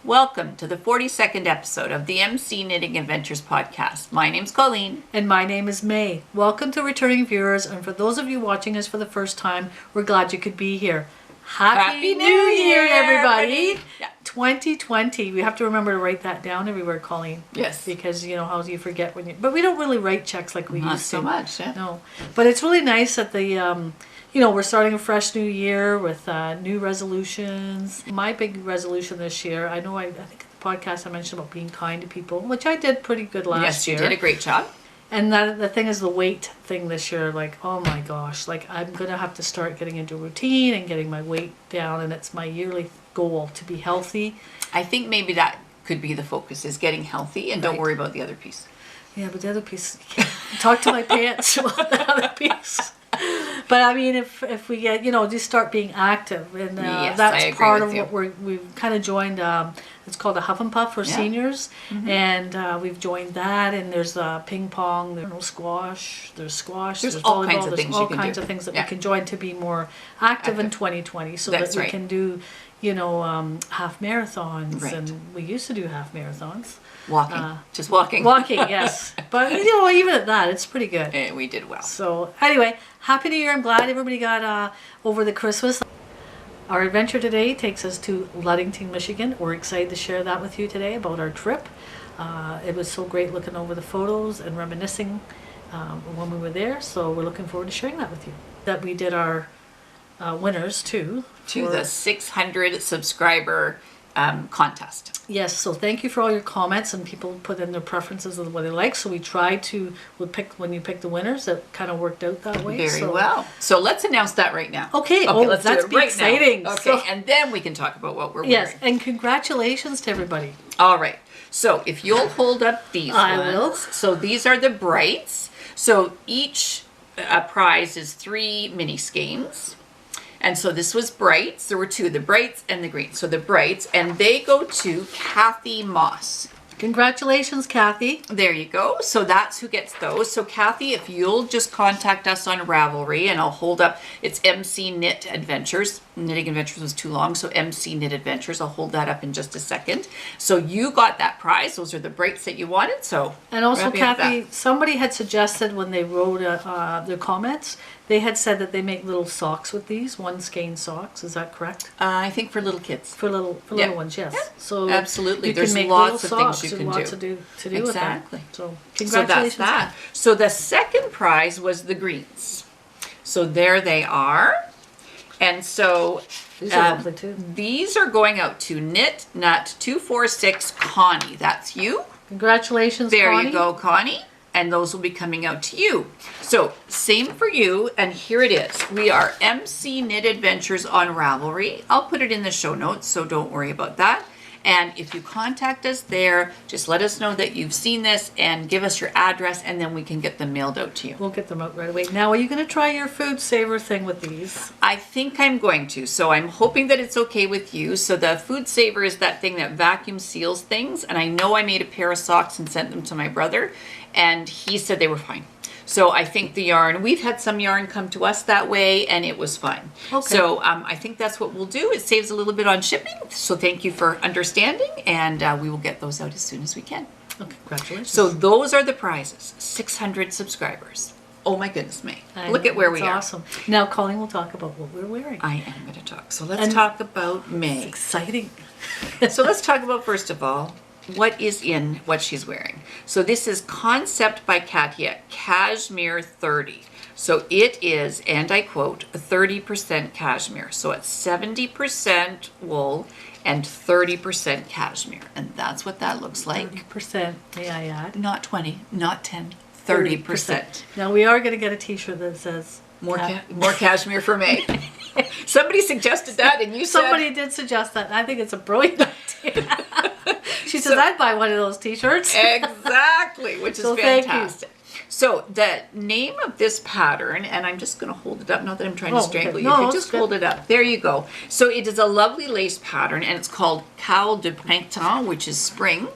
Welcome to the 42nd episode of the MC Knitting Adventures podcast. My name's Colleen. And my name is May. Welcome to returning viewers, and for those of you watching us for the first time, we're glad you could be here. Happy New Year, everybody! Yeah. 2020. We have to remember to write that down everywhere, Colleen. Yes. Because you know how you forget when you... But we don't really write checks like we Not used to. so much, yeah. No. But it's really nice that the... you know, we're starting a fresh new year with new resolutions. My big resolution this year, I think in the podcast I mentioned about being kind to people, which I did pretty good last year. Yes, you did a great job. And that the thing is the weight thing this year, like, oh my gosh, like I'm going to have to start getting into routine and getting my weight down, and it's my yearly goal to be healthy. I think maybe that could be the focus, is getting healthy, and don't worry about the other piece. Yeah, but the other piece, you can't talk to my pants about the other piece. But I mean, if we get, you know, just start being active, and yes, that's part of what we've kind of joined. It's called a Huff and Puff for seniors, and we've joined that. And there's ping pong, there's squash, there's all volleyball, kinds of things. There's all kinds of things that we can join to be more active in 2020, so that we can do, you know, half marathons, and we used to do half marathons. Walking, just walking. Walking, yes. But, you know, even at that, it's pretty good. And we did well. So, anyway, Happy New Year. I'm glad everybody got over the Christmas. Our adventure today takes us to Ludington, Michigan. We're excited to share that with you today about our trip. It was so great looking over the photos and reminiscing when we were there. So, we're looking forward to sharing that with you. That we did our winners, too. To the 600 subscriber contest. Yes, so thank you for all your comments, and people put in their preferences of what they like. So we tried to, when you pick the winners, it kind of worked out that way. Very well. So let's announce that right now. Okay, let's that's do it right exciting. Now. Okay, and then we can talk about what we're wearing. Yes, and congratulations to everybody. All right. So if you'll hold up these I ones. will. So these are the brights. So each prize is 3 mini skeins. And so this was brights. There were 2, the brights and the greens. So the brights, and they go to Kathy Moss. Congratulations, Kathy. There you go. So that's who gets those. So Kathy, if you'll just contact us on Ravelry, and I'll hold up, it's MC Knit Adventures. Knitting Adventures was too long, so MC Knit Adventures. I'll hold that up in just a second. So you got that prize. Those are the brights that you wanted. So and also, Kathy, somebody had suggested when they wrote their comments, they had said that they make little socks with these, 1 skein socks. Is that correct? I think for little kids. For little ones, yes. Yeah. So absolutely, there's lots of things you can lots do. To do Exactly. with that. So congratulations. So that's that. So the second prize was the greens. So there they are. And so these are lovely too. These are going out to Knit Nut 246 Connie. That's you. Congratulations, there Connie. You go, Connie. And those will be coming out to you. So same for you, and here it is. We are MC Knit Adventures on Ravelry. I'll put it in the show notes, so don't worry about that. And if you contact us there, just let us know that you've seen this and give us your address, and then we can get them mailed out to you. We'll get them out right away. Now, are you going to try your food saver thing with these? I think I'm going to. So I'm hoping that it's okay with you. So the food saver is that thing that vacuum seals things. And I know I made a pair of socks and sent them to my brother, and he said they were fine. So I think the yarn, we've had some yarn come to us that way, and it was fine. Okay. So I think that's what we'll do. It saves a little bit on shipping. So thank you for understanding, and we will get those out as soon as we can. Okay, congratulations. So those are the prizes. 600 subscribers. Oh my goodness, May. Look at where we are. Awesome. Now, Colleen will talk about what we're wearing. I am going to talk. So let's talk about May. It's exciting. So let's talk about, first of all, what is in what she's wearing. So this is Concept by Katia, Cashmere 30. So it is, and I quote, 30% cashmere. So it's 70% wool and 30% cashmere. And that's what that looks like. 30%, may I add? Not 20, not 10, 30%. Now we are going to get a t-shirt that says more cashmere for May. Somebody suggested that, and you said... Somebody did suggest that. I think it's a brilliant idea. She says, I'd buy one of those t-shirts. Exactly, which is fantastic. So the name of this pattern, and I'm just going to hold it up, not that I'm trying to strangle you, no, just hold it up. There you go. So it is a lovely lace pattern, and it's called Cowl de Printemps, which is spring.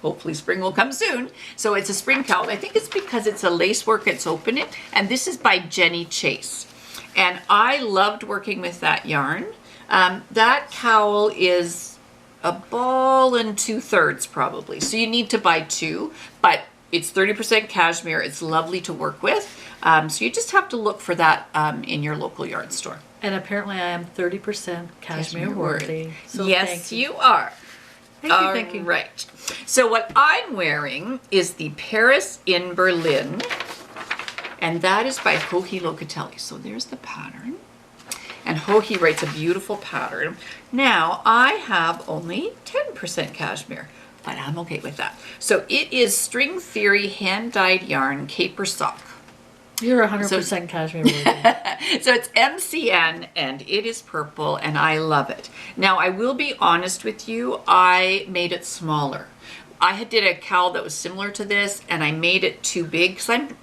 Hopefully spring will come soon. So it's a spring cowl. I think it's because it's a lace work, it's open it. And this is by Jeni Chase. And I loved working with that yarn. That cowl is a ball and 2/3 probably. So you need to buy 2, but it's 30% cashmere. It's lovely to work with. So you just have to look for that in your local yarn store. And apparently I am 30% cashmere worthy. So yes, you are. Thank you. Right. So what I'm wearing is the Paris in Berlin, and that is by Joji Locatelli. So there's the pattern. And Joji writes a beautiful pattern. Now, I have only 10% cashmere, but I'm okay with that. So it is String Theory hand-dyed yarn caper sock. You're 100% cashmere worthy. So it's MCN, and it is purple, and I love it. Now, I will be honest with you, I made it smaller. I did a cowl that was similar to this, and I made it too big because I'm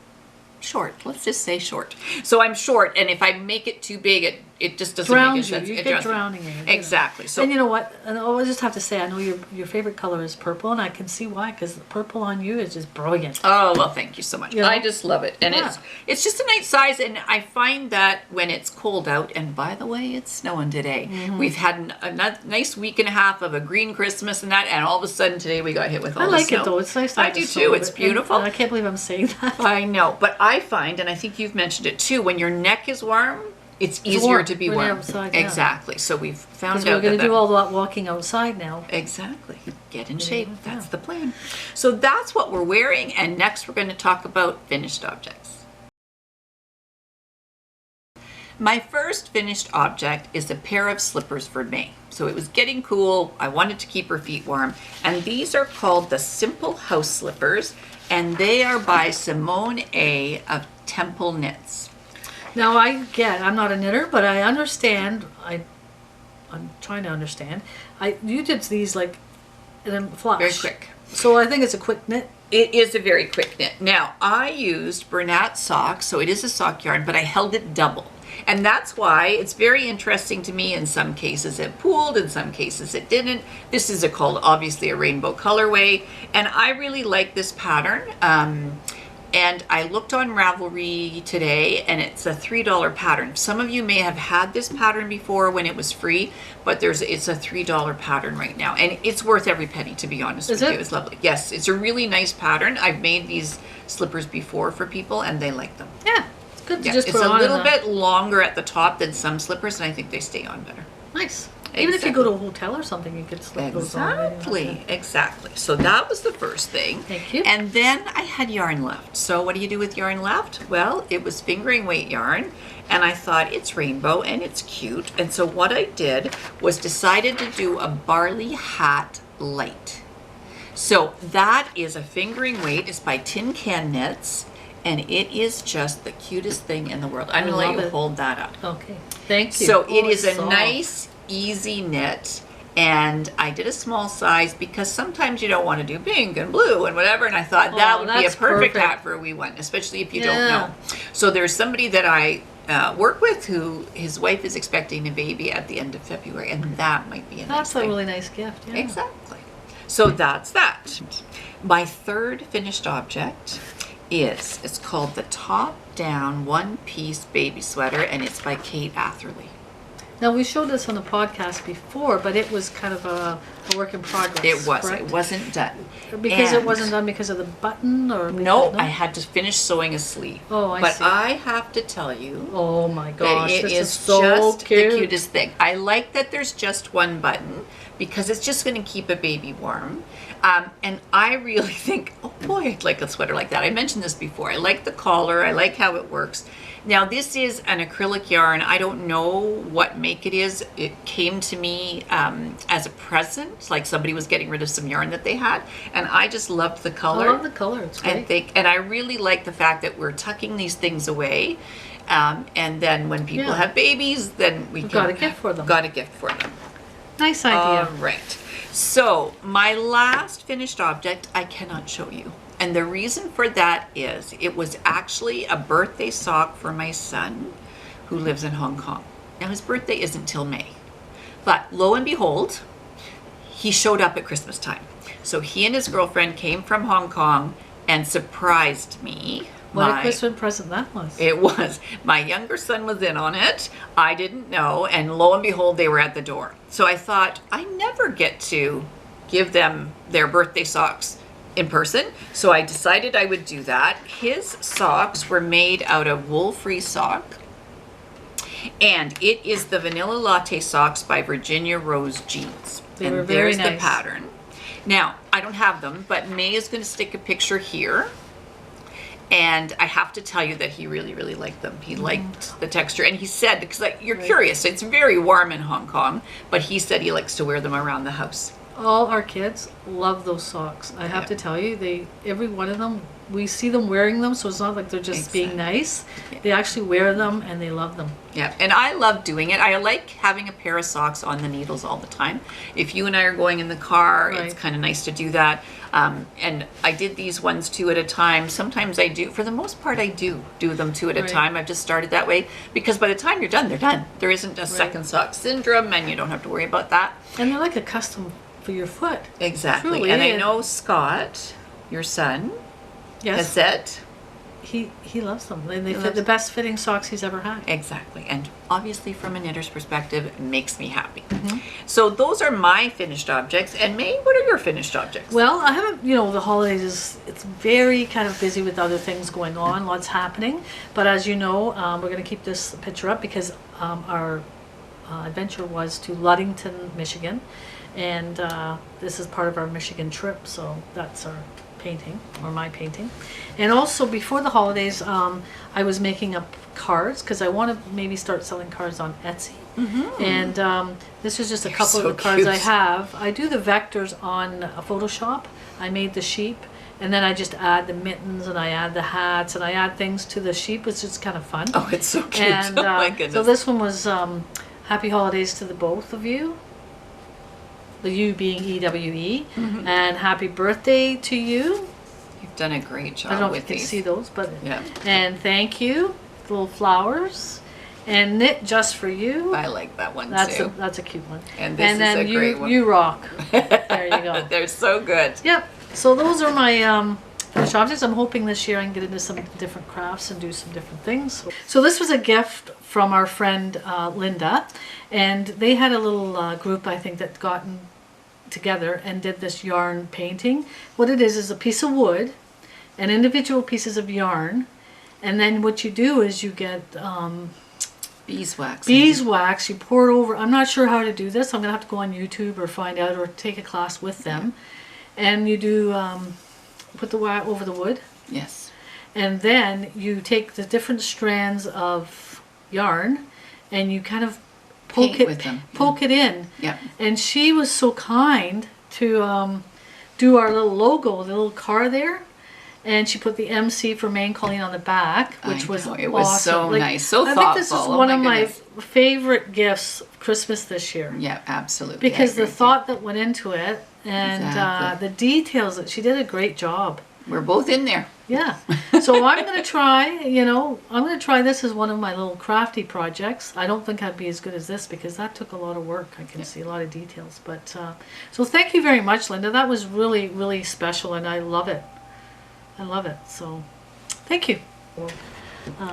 short. Let's just say short. So I'm short, and if I make it too big, it just doesn't make any sense. You get drowning in it. Exactly. So, and you know what? And I just have to say, I know your favorite color is purple, and I can see why, because the purple on you is just brilliant. oh, well, thank you so much. You know? I just love it. And Yeah. it's just a nice size, and I find that when it's cold out, and by the way, it's snowing today. We've had a nice week and a half of a green Christmas and that, and all of a sudden today we got hit with all the I like snow. it though. It's nice. To I have do the snow, too. It's and beautiful. I can't believe I'm saying that. I know, but I find, and I think you've mentioned it too, when your neck is warm, it's easier warm to be when you're warm. outside, yeah. Exactly. So we've found Because out we're going that to do all that walking outside now. exactly. Get in shape. Yeah. That's the plan. So that's what we're wearing, and next we're going to talk about finished objects. My first finished object is a pair of slippers for May. So it was getting cool. I wanted to keep her feet warm, and these are called the Simple House Slippers, and they are by Simone of Temple Knits. Now I'm not a knitter, but I understand. I'm trying to understand. You did these like in a flash. Very quick. So I think it's a quick knit. It is a very quick knit. Now, I used Bernat socks, so it is a sock yarn, but I held it double. And that's why it's very interesting to me. In some cases it pooled, in some cases it didn't. This is called obviously a rainbow colorway, and I really like this pattern. And I looked on Ravelry today, and it's a $3 pattern. Some of you may have had this pattern before when it was free, but it's a $3 pattern right now, and it's worth every penny, to be honest with you. It's lovely. Yes, it's a really nice pattern. I've made these slippers before for people, and they like them. Yeah, it's good to Yeah, just it's put a on little bit longer at the top than some slippers, and I think they stay on better. Nice. Even if you go to a hotel or something, you could slip those on. Exactly. So that was the first thing. Thank you. And then I had yarn left. So what do you do with yarn left? Well, it was fingering weight yarn, and I thought it's rainbow and it's cute. And so what I did was decided to do a Barley hat light. So that is a fingering weight. It's by Tin Can Knits, and it is just the cutest thing in the world. I'm going to let you hold that up. Okay. Thank you. So it is a nice, easy knit, and I did a small size because sometimes you don't want to do pink and blue and whatever, and I thought that would be a perfect hat for a wee one, especially if you don't know. So there's somebody that I work with who his wife is expecting a baby at the end of February, and that might be a nice That's thing. a really nice gift. Yeah. Exactly. So that's that. My third finished object it's called the Top Down One Piece Baby Sweater, and it's by Kate Atherley. Now, we showed this on the podcast before, but it was kind of a work in progress. It was. Correct? It wasn't done. Because it wasn't done because of the button, or no, I had to finish sewing a sleeve. Oh, I but see. I have to tell you, oh my gosh, that it this is so just cute. the cutest thing. I like that there's just one button because it's just going to keep a baby warm. And I really think, oh boy, I'd like a sweater like that. I mentioned this before. I like the collar. I like how it works. Now, this is an acrylic yarn. I don't know what make it is. It came to me as a present, like somebody was getting rid of some yarn that they had, and I just loved the color. I love the color. It's great. And I really like the fact that we're tucking these things away, and then when people have babies, then we got a gift for them. Got a gift for them. Nice idea. All right. So my last finished object, I cannot show you. And the reason for that is it was actually a birthday sock for my son who lives in Hong Kong. Now his birthday isn't till May. But lo and behold, he showed up at Christmas time. So he and his girlfriend came from Hong Kong and surprised me What a Christmas present that was. It was. My younger son was in on it. I didn't know. And lo and behold, they were at the door. So I thought, I never get to give them their birthday socks in person. So I decided I would do that. His socks were made out of wool-free sock. And it is the Vanilla Latte socks by Virginia Rose Jeans. They were very there's nice. the pattern. Now, I don't have them, but May is going to stick a picture here. And I have to tell you that he really, really liked them. He liked the texture. And he said, because you're curious, it's very warm in Hong Kong, but he said he likes to wear them around the house. All our kids love those socks. I have to tell you, every one of them, we see them wearing them, so it's not like they're just being nice. Yeah. They actually wear them and they love them. Yeah, and I love doing it. I like having a pair of socks on the needles all the time. If you and I are going in the car, it's kind of nice to do that. And I did these ones 2 at a time. Sometimes I do. For the most part, I do them 2 at a time. I've just started that way because by the time you're done, they're done. There isn't a second sock syndrome, and you don't have to worry about that. And they're like a custom for your foot. Exactly. Truly. And I know Scott, your son, has said he loves them. They fit the best fitting socks he's ever had. exactly. And obviously, from a knitter's perspective, it makes me happy. So those are my finished objects. And May, what are your finished objects? Well, I haven't, the holidays it's very kind of busy with other things going on, lots happening. But as you know, we're going to keep this picture up because our adventure was to Ludington, Michigan. And this is part of our Michigan trip, so that's our painting, or my painting. And also, before the holidays, I was making up cards, because I want to maybe start selling cards on Etsy. And this is just a couple of the cards I have. I do the vectors on Photoshop. I made the sheep, and then I just add the mittens, and I add the hats, and I add things to the sheep, which is kind of fun. Oh, it's so cute. And, oh my goodness. So this one was Happy Holidays to the both of you. The U being EWE, and happy birthday to you. You've done a great job. I don't know with if you can these. see those, but Yeah. and thank you, little flowers, and knit just for you. I like that one That's too. that's a cute one. And this is a great one. You rock. There you go. They're so good. Yep. So those are my finished objects. I'm hoping this year I can get into some different crafts and do some different things. So this was a gift from our friend Linda, and they had a little group, I think, that gotten together and did this yarn painting. What it is a piece of wood and individual pieces of yarn, and then what you do is you get Beeswax. beeswax, you pour it over. I'm not sure how to do this. I'm gonna have to go on YouTube or find out or take a class with them. And you do put the wax over the wood, Yes. and then you take the different strands of yarn and you kind of poke it in. Yeah. And she was so kind to do our little logo, the little car there. And she put the MC for May and Colleen on the back, which was awesome. It was so nice, so I thoughtful. think this is one of my favorite gifts of Christmas this year. Yeah, absolutely. Because the thought that went into it and the details, that she did a great job. We're both in there. Yeah. So I'm going to try, I'm going to try this as one of my little crafty projects. I don't think I'd be as good as this because that took a lot of work. I can see a lot of details. But so thank you very much, Linda. That was really, really special, and I love it. I love it. So thank you.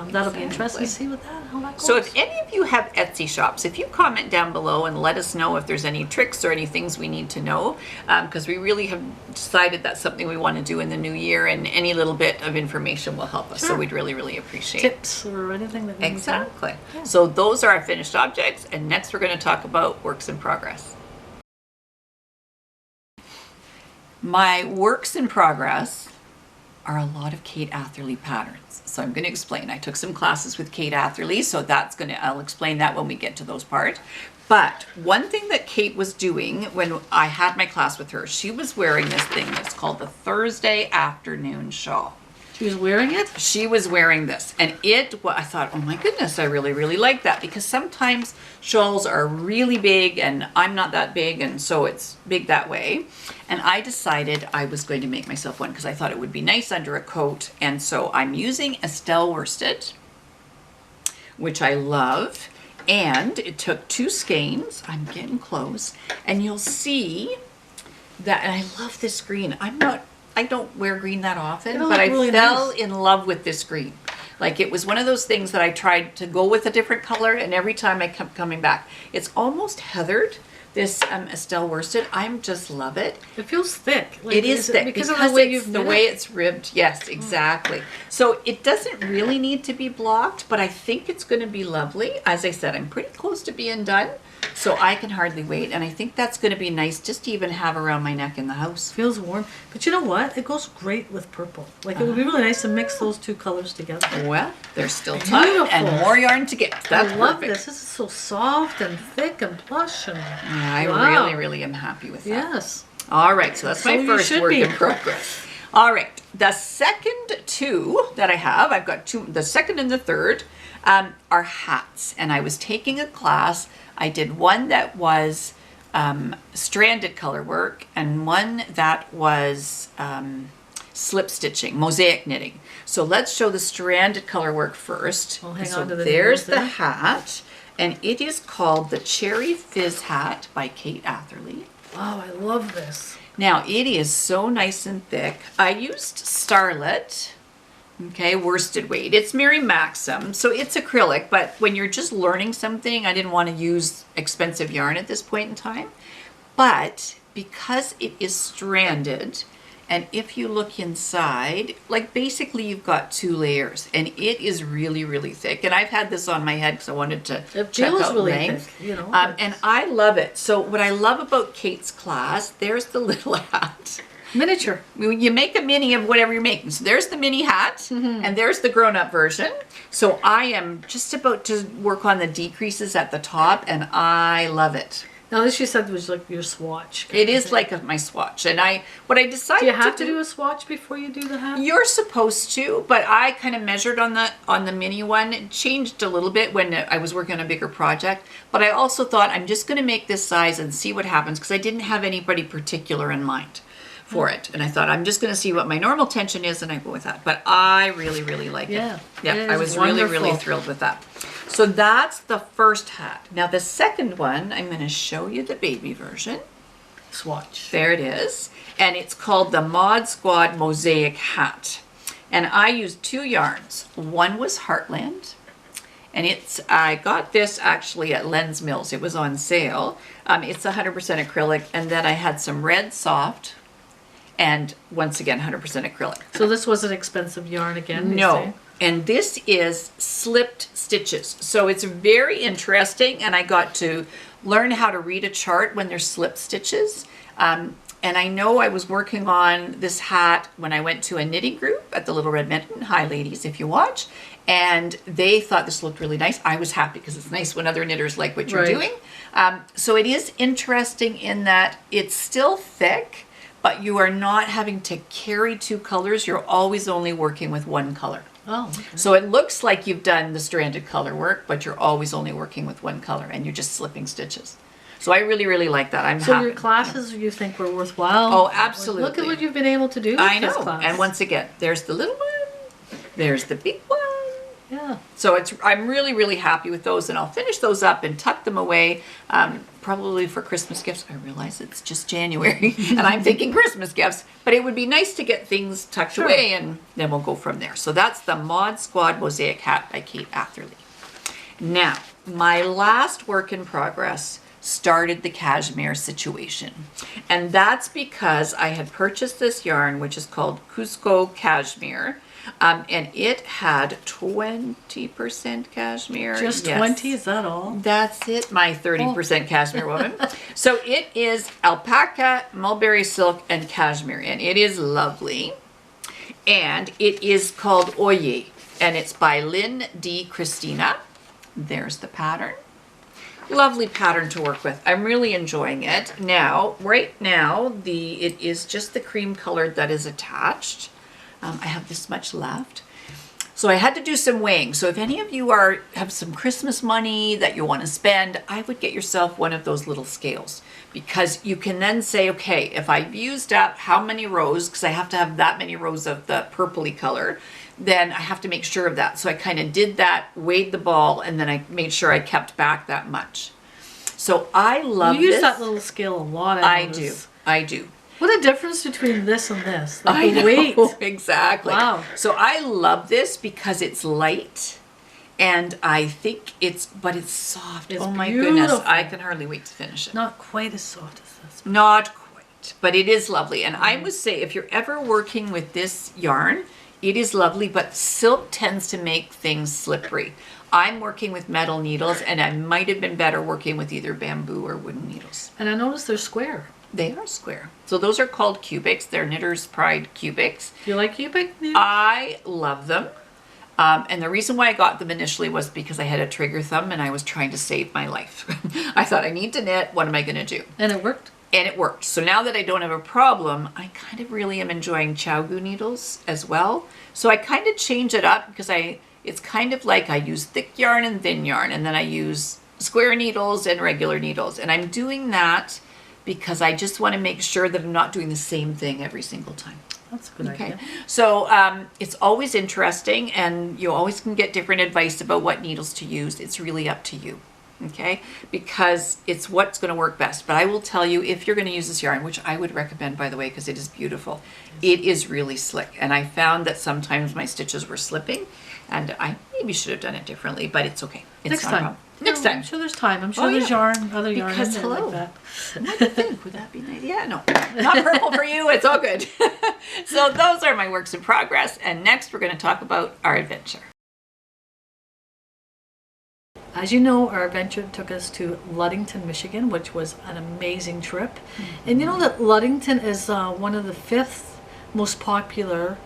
That'll be interesting to see how that goes. So if any of you have Etsy shops, if you comment down below and let us know if there's any tricks or any things we need to know, because we really have decided that's something we want to do in the new year, and any little bit of information will help us. So we'd really, really appreciate tips or anything that we need to know. Exactly. Yeah. So those are our finished objects, and next we're going to talk about works in progress. My works in progress are a lot of Kate Atherley patterns. So I'm going to explain. I took some classes with Kate Atherley, so I'll explain that when we get to those parts. But one thing that Kate was doing when I had my class with her, she was wearing this thing that's called the Thursday afternoon shawl. She was wearing it? She was wearing this, and I thought, oh my goodness, I really, really like that, because sometimes shawls are really big and I'm not that big, and so it's big that way. And I decided I was going to make myself one because I thought it would be nice under a coat. And so I'm using Estelle worsted, which I love, and it took 2 skeins. I'm getting close, and you'll see that, and I love this green. don't wear green that often, It'll but look I really fell nice. in love with this green. Like it was one of those things that I tried to go with a different color, and every time I kept coming back. It's almost heathered, this Estelle worsted. I just love it. It feels thick. Like, It is thick because because of the way it's you've the knit way it. it's ribbed. Yes, exactly. So it doesn't really need to be blocked, but I think it's going to be lovely. As I said, I'm pretty close to being done, so I can hardly wait. And I think that's going to be nice just to even have around my neck in the house. Feels warm. But you know what? It goes great with purple. Like, it would be really nice to mix those two colors together. Well, there's still time and Beautiful. more yarn to get. That's I love perfect. this. This is so soft and thick and plush. And Yeah, I wow. really, really am happy with that. Yes. All right, so that's So my you first should work be. in progress. All right, the second two that I have, I've got two, the second and the third, are hats. And I was taking a class. I did one that was stranded color work and one that was slip stitching, mosaic knitting. So let's show the stranded color work first. I'll hang So on to the there's needles the there. hat, and it is called the Cherry Fizz hat by Kate Atherley. Wow, I love this. Now it is so nice and thick. I used Starlette, okay, worsted weight. It's Mary Maxim, so it's acrylic, but when you're just learning something, I didn't want to use expensive yarn at this point in time. But because it is stranded, and if you look inside, like basically you've got two layers, and it is really, really thick. And I've had this on my head because I wanted to It check feels out really length. thick, you know. And I love it. So what I love about Kate's class, there's the little hat. Miniature. You make a mini of whatever you're making. So there's the mini hat, and there's the grown-up version. So I am just about to work on the decreases at the top, and I love it. Now, this you said was like your swatch. It is like my swatch, and what I decided Do you have to do a swatch before you do the hat? You're supposed to, but I kind of measured on the mini one. It changed a little bit when I was working on a bigger project, but I also thought I'm just going to make this size and see what happens because I didn't have anybody particular in mind for it, and I thought I'm just going to see what my normal tension is, and I go with that. But I really, really like Yeah, it. Yeah, it I is was really, really wonderful. thrilled with that. So that's the first hat. Now the second one, I'm going to show you the baby version. Swatch. There it is. And it's called the Mod Squad Mosaic Hat. And I used two yarns. One was Heartland. And I got this actually at Len's Mills. It was on sale. It's 100% acrylic. And then I had some red soft. And once again, 100% acrylic. So this was an expensive yarn again? you No. say? And this is slipped stitches. So it's very interesting, and I got to learn how to read a chart when there's slipped stitches. And I know I was working on this hat when I went to a knitting group at the Little Red Mitten. Hi, ladies, if you watch. And they thought this looked really nice. I was happy because it's nice when other knitters like what you're Right. doing. So it is interesting in that it's still thick, but you are not having to carry two colors. You're always only working with one color. Oh, okay. So it looks like you've done the stranded color work, but you're always only working with one color and you're just slipping stitches. So I really, really like that. I'm So happy. your classes you think were worthwhile? Oh, absolutely. Look at what you've been able to do with I this know. class. And once again, there's the little one, there's the big one. Yeah. So I'm really, really happy with those, and I'll finish those up and tuck them away, probably for Christmas gifts. I realize it's just January, and I'm thinking Christmas gifts, but it would be nice to get things tucked Sure. away, and then we'll go from there. So that's the Mod Squad Mosaic Hat by Kate Atherley. Now, my last work in progress started the cashmere situation, and that's because I had purchased this yarn, which is called Cusco Cashmere. And it had 20% cashmere. Just Yes. 20, is that all? That's it, my 30% cashmere woman. So it is alpaca, mulberry silk, and cashmere, and it is lovely. And it is called Oyez, and it's by Lynn D. Cristina. There's the pattern. Lovely pattern to work with. I'm really enjoying it. Now, right now, it is just the cream colored that is attached. I have this much left. So I had to do some weighing. So if any of you have some Christmas money that you want to spend, I would get yourself one of those little scales, because you can then say, okay, if I've used up how many rows, because I have to have that many rows of the purpley color, then I have to make sure of that. So I kind of did that, weighed the ball, and then I made sure I kept back that much. So I love You use this. that little scale a lot. I do. notice. I do. What a difference between this and this. Like I the know, weight. exactly. Wow. So I love this because it's light, and I think but it's soft. It's oh my goodness, beautiful. I can hardly wait to finish it. Not quite as soft as this. Not quite, but it is lovely. And I would say if you're ever working with this yarn, it is lovely, but silk tends to make things slippery. I'm working with metal needles, and I might have been better working with either bamboo or wooden needles. And I noticed they're square. They are square. So those are called cubics. They're Knitter's Pride cubics. Do you like cubic needles? I love them. And the reason why I got them initially was because I had a trigger thumb and I was trying to save my life. I thought, I need to knit. What am I going to do? And it worked? And it worked. So now that I don't have a problem, I kind of really am enjoying Chowgu needles as well. So I kind of change it up because it's kind of like I use thick yarn and thin yarn, and then I use square needles and regular needles. And I'm doing that because I just want to make sure that I'm not doing the same thing every single time. That's a good idea. So it's always interesting, and you always can get different advice about what needles to use. It's really up to you, okay? Because it's what's going to work best. But I will tell you, if you're going to use this yarn, which I would recommend, by the way, because it is beautiful, it is really slick. And I found that sometimes my stitches were slipping, and I maybe should have done it differently, but it's okay. It's Next not a time. problem. Next time. I'm sure there's time. I'm sure Oh, there's yeah. other yarn Because, in there hello. like that. What do you think? Would that be nice? Yeah, no. Not purple for you. It's all good. So those are my works in progress. And next we're going to talk about our adventure. As you know, our adventure took us to Ludington, Michigan, which was an amazing trip. Mm-hmm. And you know that Ludington is one of the 5th most popular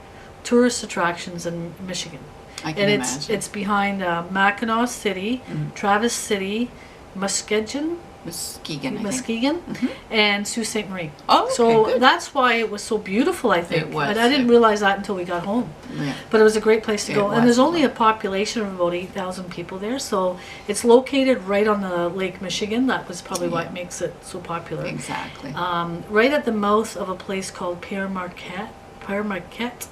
tourist attractions in Michigan. I can and imagine. it's behind Mackinac City, Traverse City, Muskegon, Muskegon, and Sault Ste. Marie. Oh, okay, so good. that's why it was so beautiful, I think. It was, And I didn't realize that until we got home. Yeah. But it was a great place to go. It And there's was. only a population of about 8,000 people there. So it's located right on the Lake Michigan. That was probably what makes it so popular. Exactly. Right at the mouth of a place called Père Marquette.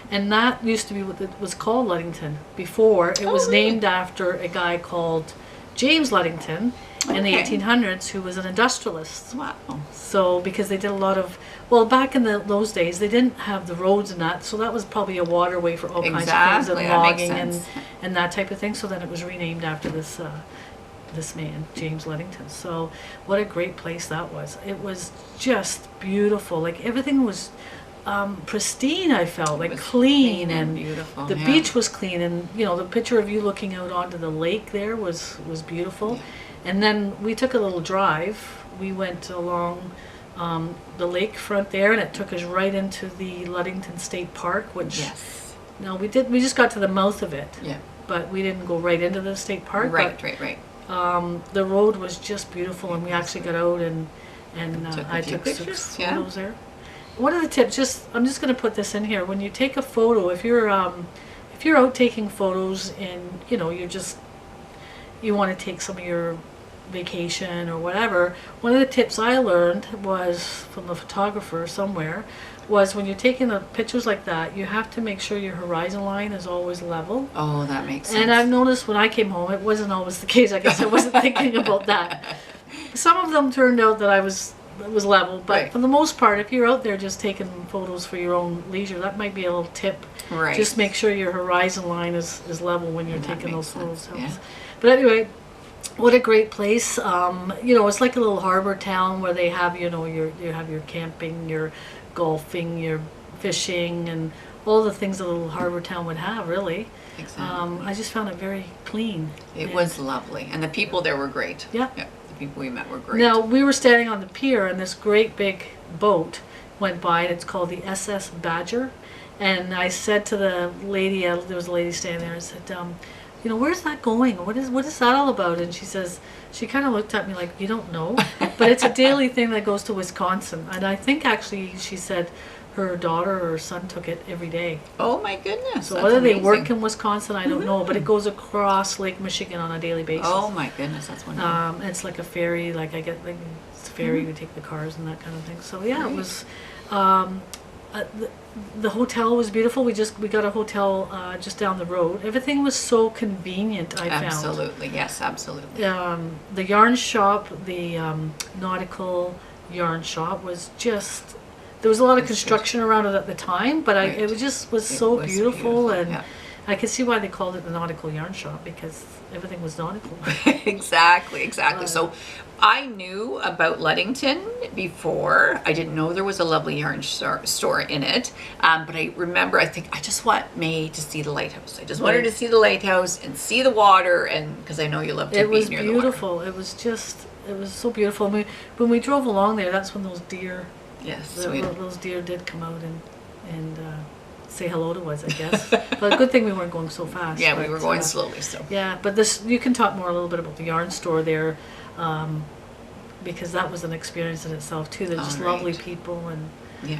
And that used to be what it was called Ludington before. It was named after a guy called James Ludington in the 1800s, who was an industrialist. Wow. So because they did a lot of, back in those days they didn't have the roads and that, so that was probably a waterway for all kinds of things, and that makes logging sense. and that type of thing. So then it was renamed after this this man, James Ludington. So what a great place that was. It was just beautiful. Like everything was pristine. I felt like clean and beautiful. The beach was clean, and you know the picture of you looking out onto the lake there was beautiful. Yeah. And then we took a little drive. We went along the lakefront there, and it took us right into the Ludington State Park, which no, we just got to the mouth of it. Yeah. But we didn't go right into the state park. Right. The road was just beautiful, and we actually got out and I took pictures. some photos there. One of the tips, I'm just going to put this in here. When you take a photo, if you're out taking photos and you want to take some of your vacation or whatever, one of the tips I learned was from a photographer somewhere was when you're taking the pictures like that, you have to make sure your horizon line is always level. Oh, that makes sense. And I've noticed when I came home, it wasn't always the case. I guess I wasn't thinking about that. Some of them turned out that it was level, but for the most part, if you're out there just taking photos for your own leisure, that might be a little tip. Right. Just make sure your horizon line is level when you're taking those photos. Yeah. But anyway, what a great place. It's like a little harbor town where they have, you have your camping, your golfing, your fishing, and all the things a little harbor town would have, really. Exactly. I just found it very clean. It was lovely, and the people there were great. Yeah. The people we met were great. Now, we were standing on the pier, and this great big boat went by, and it's called the SS Badger. And I said to the lady, there was a lady standing there, and said, where's that going? What is that all about? And she kind of looked at me like, you don't know? But it's a daily thing that goes to Wisconsin. And I think actually she said her daughter or son took it every day. Oh my goodness. So that's whether amazing. they work in Wisconsin, I don't know, but it goes across Lake Michigan on a daily basis. Oh my goodness, that's wonderful. It's like a ferry, it's a ferry, we take the cars and that kind of thing. So yeah, Great. it was, the hotel was beautiful. We got a hotel just down the road. Everything was so convenient, I found. Absolutely, yes, absolutely. The yarn shop, the nautical yarn shop was just there was a lot of construction around it at the time, but Right. it was It so was beautiful, and yeah. I could see why they called it the nautical yarn shop, because everything was nautical. Exactly. So I knew about Ludington before. I didn't know there was a lovely yarn store in it. But I remember, I just want May to see the lighthouse. I just want her to see the lighthouse and see the water, and because I know you love to It be was near the water. beautiful. It was so beautiful. When we drove along there, that's when those deer, Yes. those deer did come out and say hello to us, I guess. But good thing we weren't going so fast. Yeah, we were going uh, slowly. So. Yeah, but you can talk more a little bit about the yarn store there, because that was an experience in itself too. They're just All right. lovely people, Yeah.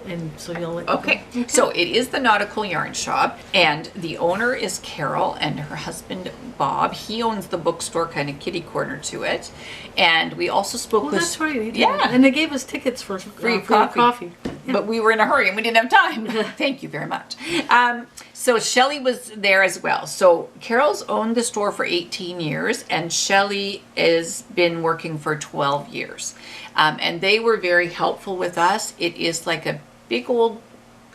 and so you'll let Okay, so it is the Nautical Yarn Shop, and the owner is Carol, and her husband Bob. He owns the bookstore, kind of kitty corner to it. And we also spoke Oh, with... that's right. He did. Yeah. And they gave us tickets for Free coffee. coffee. Yeah. But we were in a hurry and we didn't have time. Thank you very much. So Shelley was there as well. So Carol's owned the store for 18 years, and Shelley has been working for 12 years. And they were very helpful with us. It is like a big old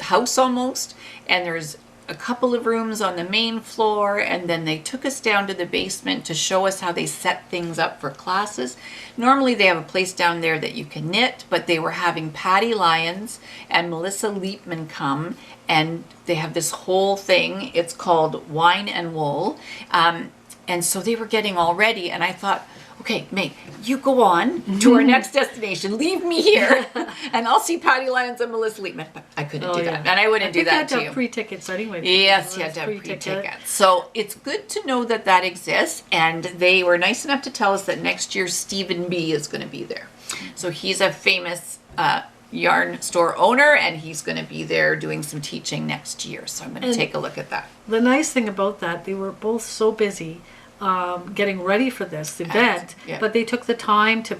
house almost, and there's a couple of rooms on the main floor, and then they took us down to the basement to show us how they set things up for classes. Normally they have a place down there that you can knit, but they were having Patty Lyons and Melissa Leapman come, and they have this whole thing. It's called Wine and Wool. And so they were getting all ready, and I thought, okay, May, you go on to our next destination. Leave me here, and I'll see Patty Lyons and Melissa Leapman. But I couldn't do that, and I wouldn't do that you had to to you. have pre-tickets anyway. Yes, you had to have pre-tickets. So it's good to know that that exists, and they were nice enough to tell us that next year Stephen B is going to be there. So he's a famous yarn store owner, and he's going to be there doing some teaching next year. So I'm going to take a look at that. The nice thing about that, they were both so busy getting ready for this event, yeah. but they took the time to,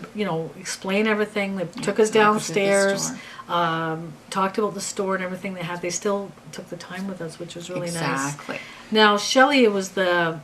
explain everything. They took us downstairs, talked about the store and everything they had. They still took the time with us, which was really nice. Exactly. Now, Shelley was I'm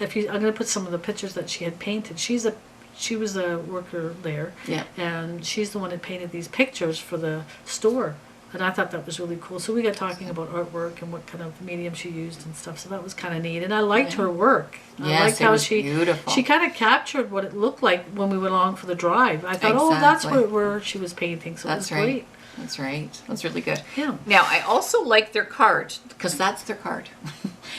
going to put some of the pictures that she had painted. She was a worker there, Yeah. and she's the one that painted these pictures for the store. And I thought that was really cool. So we got talking about artwork and what kind of medium she used and stuff. So that was kind of neat. And I liked her work. I Yes, liked it how was beautiful. she kind of captured what it looked like when we went along for the drive. I thought, oh, that's where she was painting. So That's it was great. That's right. That's really good. Yeah. Now, I also like their card, because that's their card.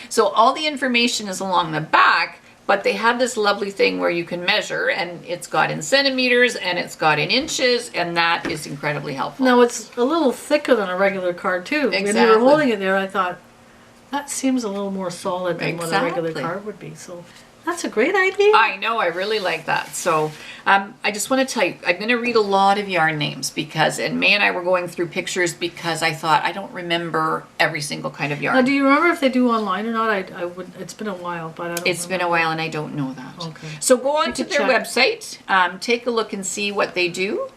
So all the information is along the back, but they have this lovely thing where you can measure, and it's got in centimeters and it's got in inches, and that is incredibly helpful. Now, it's a little thicker than a regular card, too. When you were Exactly. holding it there, I thought, that seems a little more solid than what a regular Exactly. card would be. So that's a great idea. I know, I really like that. So I just want to tell you, I'm going to read a lot of yarn names and May and I were going through pictures because I thought I don't remember every single kind of yarn. Now, do you remember if they do online or not? I would. It's been a while, but I don't. It's been a while and I don't know that. Okay. So go on You to could their check. website, take a look and see what they do.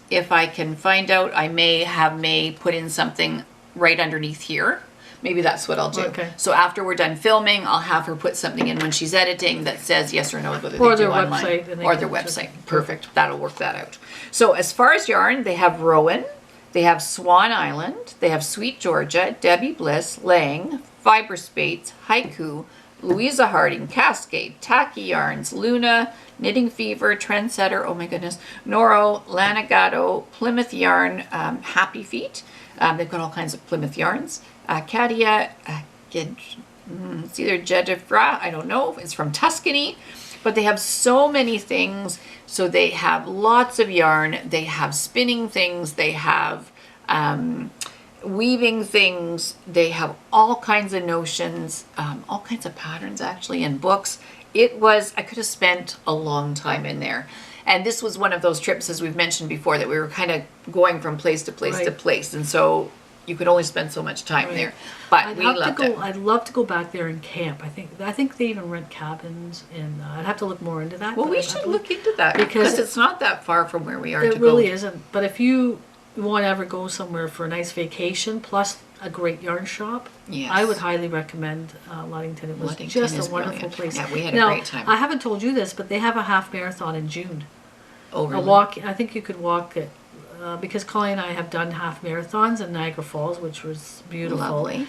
If I can find out, I may have May put in something right underneath here. Maybe that's what I'll do. Okay. So after we're done filming, I'll have her put something in when she's editing that says yes or no whether Or they do their online. website, and they Or their can just- website. Perfect. That'll work that out. So as far as yarn, they have Rowan, they have Swan Island, they have Sweet Georgia, Debbie Bliss, Lang, Fiber Spates, Haiku, Louisa Harding, Cascade, Tacky Yarns, Luna, Knitting Fever, Trendsetter, oh my goodness, Noro, Lanagato, Plymouth Yarn, Happy Feet. They've got all kinds of Plymouth yarns. Katia, it's either Jedifra, I don't know, it's from Tuscany. But they have so many things. So they have lots of yarn. They have spinning things. They have weaving things. They have all kinds of notions, all kinds of patterns actually, and books. I could have spent a long time in there. And this was one of those trips, as we've mentioned before, that we were kind of going from place to place to Right. place. And so you could only spend so much time there. But we loved it. I'd love to go back there and camp. I think they even rent cabins, and I'd have to look more into that. Well, but we I should believe- look into that because it's not that far from where we are It to really go. isn't. But if you want to ever go somewhere for a nice vacation plus a great yarn shop, Yes. I would highly recommend Ludington. It was Ludington just is a wonderful brilliant. place. Yeah, we had a Now, great time. I haven't told you this, but they have a half marathon in June. Oh, A really? walk. I think you could walk it because Colleen and I have done half marathons in Niagara Falls, which was beautiful. Lovely.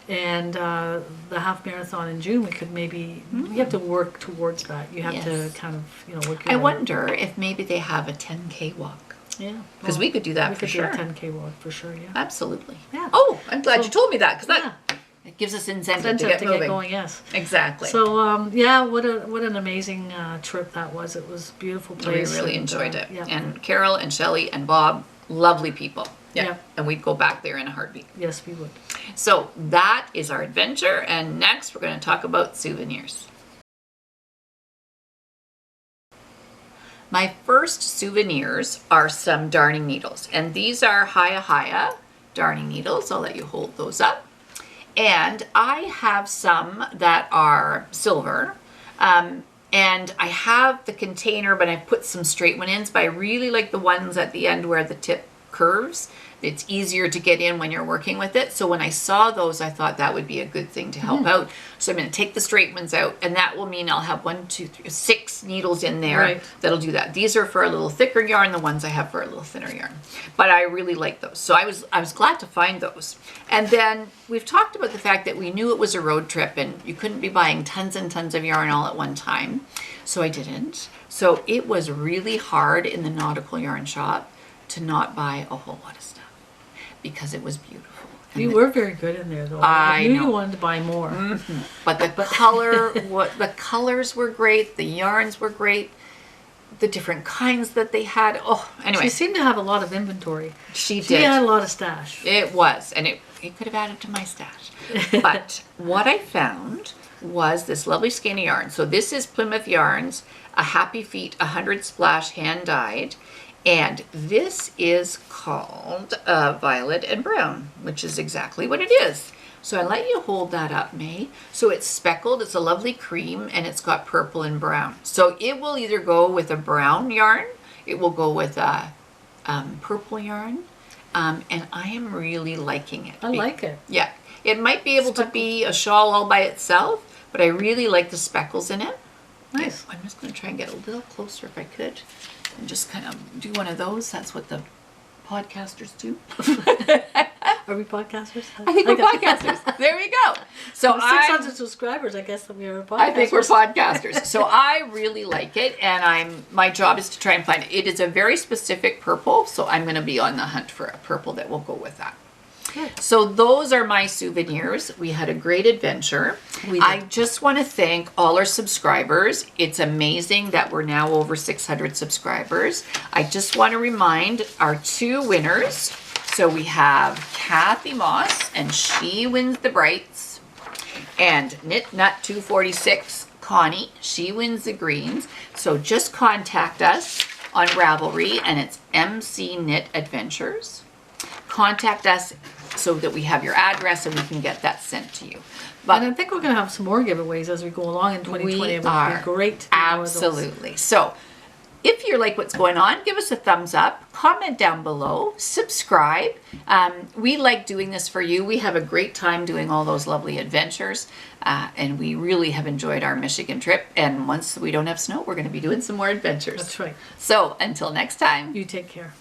And the half marathon in June, we could maybe, you have to work towards that. You have to Yes. kind of, work your I way. wonder if maybe they have a 10K walk. Yeah. Because we could do that we for could sure. do a 10K walk for sure, yeah. Absolutely. Yeah. Oh, I'm glad So- you told me that, because that Yeah. it gives us incentive to Incentive get moving. going, yes. Exactly. So, yeah, what an amazing trip that was. It was a beautiful we place. really and, enjoyed it. Yeah. And Carol and Shelley and Bob, lovely people. Yeah. Yeah. And we'd go back there in a heartbeat. Yes, we would. So that is our adventure. And next we're going to talk about souvenirs. My first souvenirs are some darning needles. And these are Haya darning needles. I'll let you hold those up. And I have some that are silver. And I have the container, but I've put some straight one in. But I really like the ones at the end where the tip curves. It's easier to get in when you're working with it. So when I saw those, I thought that would be a good thing to help out. So I'm going to take the straight ones out, and that will mean I'll have 6 needles in there. Right. That'll do that. These are for a little thicker yarn. The ones I have for a little thinner yarn. But I really like those. So I was glad to find those. And then we've talked about the fact that we knew it was a road trip and you couldn't be buying tons and tons of yarn all at one time. So I didn't. So it was really hard in the nautical yarn shop to not buy a whole lot of stuff because it was beautiful. And You were very good in there, though. I knew know. you wanted to buy more. But the the colors were great. The yarns were great. The different kinds that they had. Oh, anyway. She seemed to have a lot of inventory. She She did. had a lot of stash. It was, and it could have added to my stash. But what I found was this lovely skein of yarn. So this is Plymouth Yarns, a Happy Feet 100 Splash hand dyed. And this is called Violet and Brown, which is exactly what it is. So I let you hold that up, May. So it's speckled, it's a lovely cream, and it's got purple and brown. So it will either go with a brown yarn, it will go with a purple yarn, and I am really liking it. I like it. Yeah, it might be able to be a shawl all by itself, but I really like the speckles in it. Nice. I'm just going to try and get a little closer if I could, and just kind of do one of those. That's what the podcasters do. Are we podcasters? I think we're podcasters. There we go. So With 600 subscribers, I guess that we are podcasters. I think we're podcasters. So I really like it, and my job is to try and find it. It is a very specific purple, so I'm going to be on the hunt for a purple that will go with that. Good. So those are my souvenirs. We had a great adventure. We did. I just want to thank all our subscribers. It's amazing that we're now over 600 subscribers. I just want to remind our 2 winners. So we have Kathy Moss, and she wins the brights. And Knit Nut 246, Connie, she wins the greens. So just contact us on Ravelry, and it's MC Knit Adventures. Contact us so that we have your address and we can get that sent to you. And I think we're going to have some more giveaways as we go along in 2020. We It would are. be great to do more of those. Absolutely. So if you like what's going on, give us a thumbs up, comment down below, subscribe. We like doing this for you. We have a great time doing all those lovely adventures, and we really have enjoyed our Michigan trip. And once we don't have snow, we're going to be doing some more adventures. That's right. So until next time. You take care.